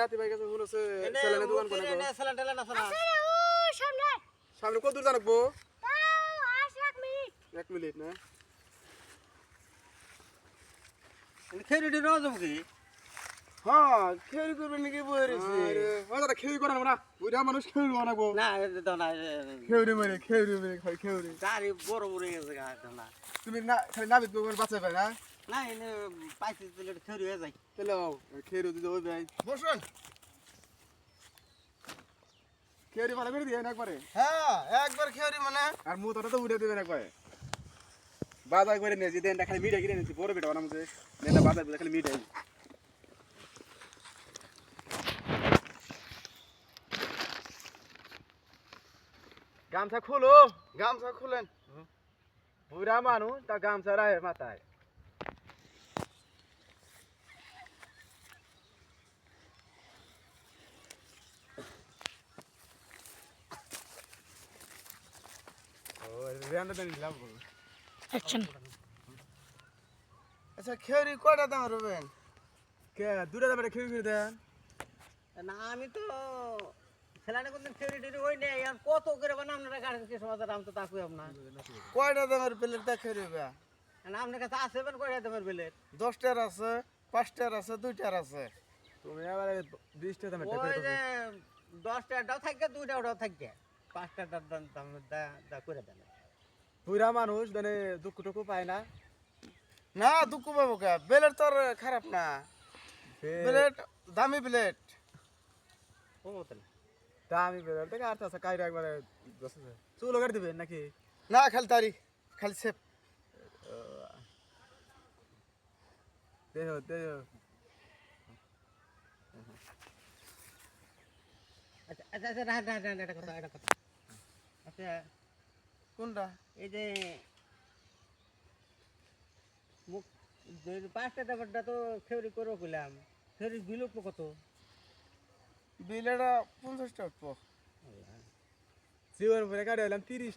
নাতি ভাই কাছে ফোন আছে সেলেনে দোকান কোনে গো সেলেন টেলেন আছে না আছে ও সামনে সামনে কত দূর জানবো তাও 1 মিনিট 1 মিনিট না খেরি রোজ কি হ্যাঁ খেরি করবে নাকি বই রয়েছে আরে ও দাদা খেউরি করে না বুড়া মানুষ খেউরি বানাবো না দাও না খেউরি মেরে খাই খেউরি গাড়ি বড় বড় গেছে গা না তুমি না খালি নাবিত বল বাঁচা পাই না না এনে পাইতে দিলে খেরি হয়ে যায় চলো খেউরি দিতে ওই ভাই বসুন খেউরি ভালো করে দিয়ে একবারে হ্যাঁ একবার খেরি মানে আর মু তোটা তো উড়ে দেবেন একবারে বাজার করে নিয়েছি দেন খালি মিঠাই কিনে নিয়েছি বড় বেটা বানামছে দেন বাজার খালি মিঠাই গামছা খোলো গামছা খুলেন বুড়া মানুষ তা গামছা রায় মাথায় অ্যাকশন আচ্ছা খেরি কয়টা দাম রবেন কে দুটা দামে খেয়ে খেয়ে দেন না আমি তো সেলানে কোন খেরি টেরি হই নাই আর কত করে বানাম না গাড়ি কি সমাজ দাম তো তাকুই না কয়টা দামের প্লেট তা খেরি বে না আপনার কাছে আছে বেন কয়টা দামের বেলে 10টার আছে 5টার আছে 2টার আছে তুমি আবার 20টা দামে ওই যে 10টাটাও থাকে 2টাও থাকে 5টাটার দাম দা করে দেন বুড়া মানুষ মানে দুঃখ টুকু পায় না না দুঃখ পাবো কে প্লেট তো আর খারাপ না প্লেট দামি প্লেট ও মতন দামি বেরোল থেকে আর আছে কাইরা একবারে চুলো কাটি দিবেন নাকি না খালি তারি খালি সেপ দেহ আচ্ছা আচ্ছা আচ্ছা না এটা কথা আচ্ছা কোনটা এই যে মুখ যে 5টা দামটা তো খেউরি করে কইলাম খেউরি বিলুপ কত বিলেটা 50 টাকা উঠবো জীবন পরে কাটে এলাম 30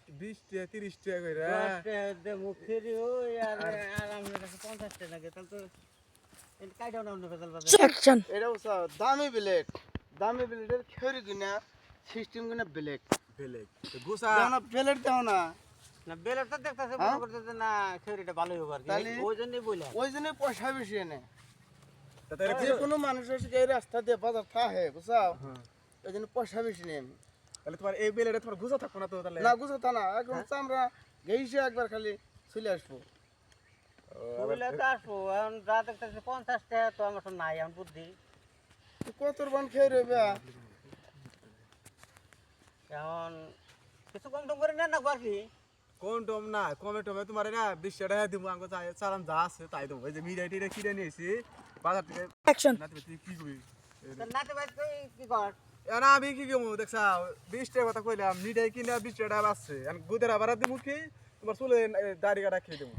টাকা করে 10টা দে মুখ খেউরি হই আর আমার কাছে 50 টাকা লাগে তাহলে তো এই কাইটাও না অন্য বেজাল বাজার অ্যাকশন এটা হচ্ছে দামি প্লেটের খেরি কিনা সিস্টেম কিনা ব্লেক ফেলে গুসা না প্লেট দাও না না বেলার তো দেখতাছে মনে করতেছে না খেউরিটা ভালোই হবে আর কি তাহলে- ওই জন্যই বললাম ওই জন্য পয়সা বেশি এনে তাতে যে কোনো মানুষের এই রাস্তা দিয়ে বাজার থাকে বুঝাও ওই জন্য পয়সা বেশি নেই তাহলে তোমার এই বেলেটা তোমার গুসা থাকবো না তো তাহলে না বুঝো তা না এখন আমরা গেইছে একবার খালি চলে আসবো বলে তো আসবো এখন যা দেখতেছে 50 টাকা তো আমার তো নাই এখন বুদ্ধি কত বান খেয়ে রইবে এখন কিছু কম টম করে নেন না আর কি কোন টম না কমে টমে তোমার না 20 টাকা দিব আমাকে চালান যা আছে তাই দেবো এই যে মিঠাই টিটা কিনে নিয়েছি বাজার থেকে অ্যাকশন নাতি তুই কি করবি নাতে ভাই তুই কি কর না আমি কি কমু দেখছা 20 টাকা কথা কইলাম মিঠাই কিনে 20 টাকা বাঁচছে এখন গুদের আবার দিব কি তোমার চুলে দাড়ি কাটা খেয়ে দেবো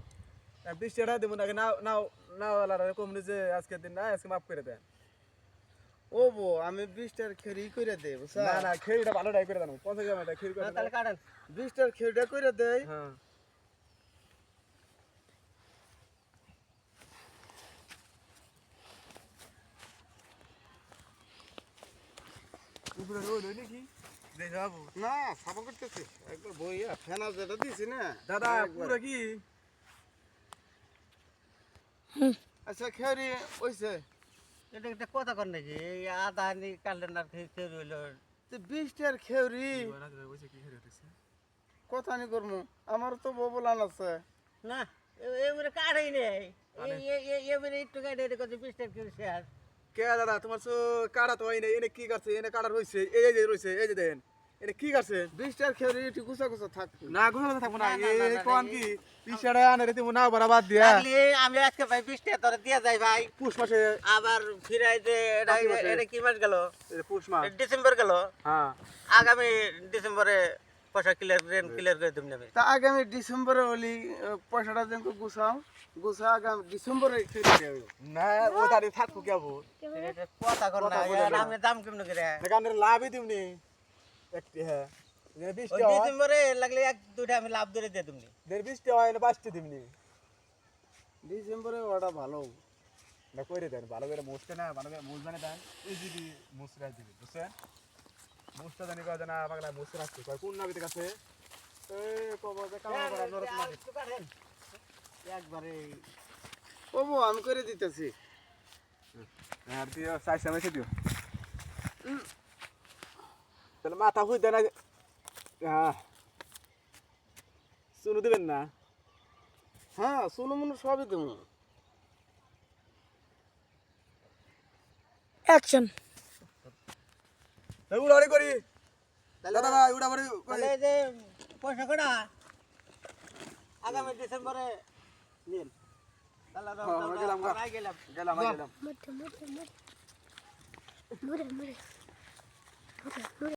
20 টাকা দেবো নাকি না কম যে আজকের দিন না আজকে মাফ করে দেন ও বো আমি 20টার খেরি করে দেই বুঝছা না খেড়িটা ভালোটাই করে দেন 50 গ্রামটা খেড়ি করে তাহলে কাটেন 20টার খেরিটা করে দেই হ্যাঁ উপরে রোড হইলে কি দেখাবো না সাফা করতেছি একবার বইয়া ফেনা যেটা দিছি না দাদা একবার। পুরো কি আচ্ছা খেরি ওইছে এটা একটা কথা কর নাকি এই আধা নি কাটলেন আর খেয়ে রইল 20টার খেরি কথা নি করমু আমার তো ববলান আছে না এবারে কাটেই নেই এবারে একটু কাটে এটা কত 20 টাকা করে শেয়ার কে দাদা তোমার তো কাটা তো হয় না এনে কি করছে এনে কাটা রইছে এই যে রইছে এই যে দেন এটা কি করছে 20টার খেরি একটু গুছা গুছা থাকবে না গোছাতে থাকবো না না, এই কোন কি 20 টাকা আনে রে তুমি না বাদ দিয়া তাহলে আমি আজকে ভাই 20 টাকা তোরে দিয়ে যাই ভাই পুষ মাসে আবার ফিরাই যে এটা কি মাস গেল পুষ মাস ডিসেম্বর গেল হ্যাঁ আগামী ডিসেম্বরে পয়সা ক্লিয়ার করে দিম নেবে তা আগামী ডিসেম্বরে হলি পয়সাটা যেন গুছা আগামী ডিসেম্বরে খেরি দেব না ও তারি থাকবো কি আবো কথা কর না কথা বলে না। আমি দাম কেমন করে এখানে লাভই দিমনি একটি হ্যাঁ 20 টাকা ডিসেম্বরে লাগলে এক দুইটা আমি লাভ ধরে দিয়ে তুমি 20 টাকা হয় না 5 টা দিমনি ডিসেম্বরে ওটা ভালো এটা করে দেন ভালো করে মুছতে না ভালো করে মুছ জানে দেন এই যদি মুছরা দিবি বুঝছেন মুছটা জানি কয় না পাগলা মুছ রাখছে কয় কোন নাবিতে কাছে এই কবর যে কাম করা নরত না একটু কাটেন। একবারে বাবু আমি করে দিতেছি আর দিও সাইজ সামনে দিও তাহলে মাথা হুই দেন হ্যাঁ শুনু দিবেন না হ্যাঁ শুনো মনে সবই দেবো অ্যাকশন উড়াড়ি করি দাদা ভাই উড়াড়ি করি তাহলে এই যে পয়সা কটা আগামী ডিসেম্বরে নিন তাহলে আমরা গেলাম গা। গেলাম গেলাম গেলাম মুরে মুরে মুরে মুরে মুরে মুরে